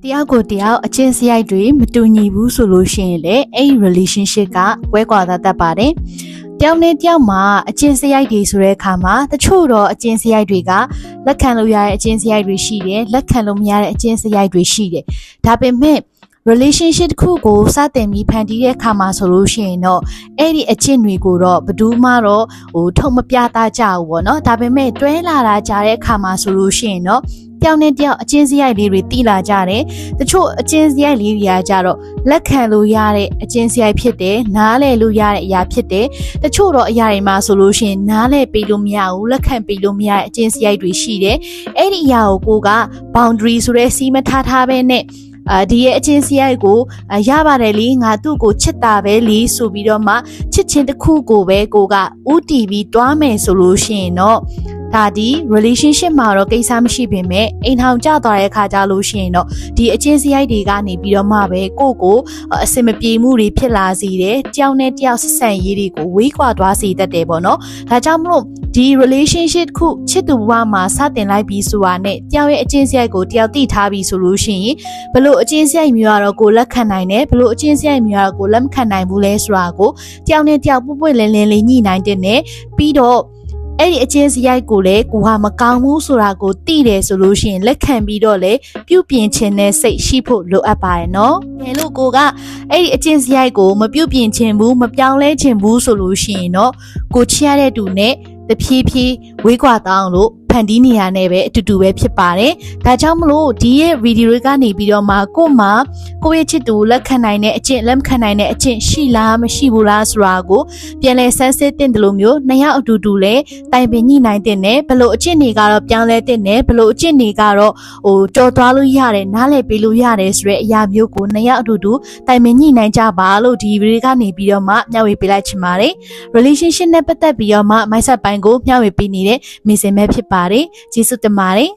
တရားကိုတရားအချင်းစရိုက်တွေမတူညီဘူးဆိုလို့ရှိရင်လေအဲ့ relationship ကကွဲကွာတတ်ပါတယ်။တယောက်နဲ့တယောက်မှာအချင်းစရိုက်တွေဆိုတဲ့အခါမှာတချို့တော့အချင်းစရိုက်တွေကလက်ခံလို့ရတဲ့အချင်းစရိုက်တွေရှိတယ်လက်ခံလို့မရတဲ့အချင်းစရိုက်တွေရှိတယ်။ဒါပေမဲ့ relationship တစ်ခုကိုစတင်ပြီးဖန်တီးတဲ့အခါမှာဆိုလို့ရှိရင်တော့အဲ့ဒီအချင်းတွေကိုတော့ဘယ်သူမှတော့ထုံမပြသကြဘူးပေါ့နော်။ဒါပေမဲ့တွဲလာတာကြားတဲ့အခါမှာဆိုလို့ရှိရင်တော့တယောက်နဲ့တယောက်အချင်းစရိုက်လေးတွေတီးလာကြတယ်တချို့အချင်းစရိုက်လေးတွေကကြတော့လက်ခံလို့ရတဲ့အချင်းစရိုက်ဖြစ်တယ်နားလည်လို့ရတဲ့အရာဖြစ်တယ်တချို့တော့အရာတွေမှာဆိုလို့ရှိရင်နားလည်ပေးလို့မရဘူးလက်ခံပေးလို့မရတဲ့အချင်းစရိုက်တွေရှိတယ်အဲ့ဒီအရာကိုက boundary ဆိုတဲ့စီးမထားပဲနဲ့ဒီရဲ့အချင်းစရိုက်ကိုရပါတယ်လေငါသူ့ကိုချစ်တာပဲလေဆိုပြီးတော့မှချစ်ချင်းတစ်ခုကိုပဲကိုကဥတီပြီးတွားမယ်ဆိုလို့ရှိရင်တော့ဒါဒီ relationship မှာတော့ကိစ္စမရှိပေမဲ့အိမ်ထောင်ကျသွားတဲ့အခါကျလို့ရှိရင်တော့ဒီအချင်းစရိုက်တွေကနေပြီးတော့မှပဲကိုအစင်မပြေမှုတွေဖြစ်လာစေတယ်တယောက်နဲ့တယောက်ဆက်ဆံရေးတွေကိုဝေးကွာသွားစေတတ်တယ်ပေါ့နော်ဒါကြောင့်မလို့ဒီ relationship ခုချစ်သူဘဝမှာစတင်လိုက်ပြီးဆိုတာနဲ့တယောက်ရဲ့အချင်းစရိုက်ကိုတယောက်သိထားပြီးဆိုလို့ရှိရင်ဘလို့အချင်းစရိုက်မျိုးကတော့ကိုလက်ခံနိုင်တယ်ဘလို့အချင်းစရိုက်မျိုးကတော့ကိုလက်မခံနိုင်ဘူးလဲဆိုတာကိုတယောက်နဲ့တယောက်ပွပွလင်းလင်းလေးညှိနှိုင်းတဲ့နဲ့ပြီးတော့အဲ့ဒီအချင်းစရိုက်ကိုလည်းကိုဟာမကောင်းဘူးဆိုတာကိုသိတယ်ဆိုလို့ရှိရင်လက်ခံပြီးတော့လေပြုပြင်ခြင်းနဲ့စိတ်ရှိဖို့လိုအပ်ပါတယ်နော်။ဒါလို့ကိုကအဲ့ဒီအချင်းစရိုက်ကိုမပြုပြင်ခြင်းဘူးမပြောင်းလဲခြင်းဘူးဆိုလို့ရှိရင်တော့ကိုချရတဲ့သူနဲ့တဖြည်းဖြည်းဝေးကွာတောင်းလို့ဖန်တီးနေရတဲ့ပဲအတူတူပဲဖြစ်ပါတယ်။ဒါကြောင့်မလို့ဒီရဲ့ဗီဒီယိုတွေကနေပြီးတော့မှကိုရဲ့ချစ်သူလက်ခံနိုင်တဲ့အကျင့်လက်မခံနိုင်တဲ့အကျင့်ရှိလားမရှိဘူးလားဆိုတာကိုပြန်လဲဆန်းစစ်တင်တယ်လို့မျိုးနှစ်ယောက်အတူတူလဲတိုင်ပင်ညှိနှိုင်းတင်တယ်ဘလို့အကျင့်တွေကတော့ပြောင်းလဲတင်တယ်ဘလို့အကျင့်တွေကတော့ကြော်သွားလို့ရတယ်နားလည်ပေးလို့ရတယ်ဆိုတဲ့အရာမျိုးကိုနှစ်ယောက်အတူတူတိုင်ပင်ညှိနှိုင်းကြပါလို့ဒီဗီဒီယိုကနေပြီးတော့မှမျှဝေပေးလိုက်ချင်ပါတယ်။ relationship နဲ့ပတ်သက်ပြီးတော့မှ mindset ပိုင်းကိုမျှဝေပေးနေတဲ့မေစင်မဲဖြစ်ပါတယ်ကျေးဇူးတင်ပါတယ်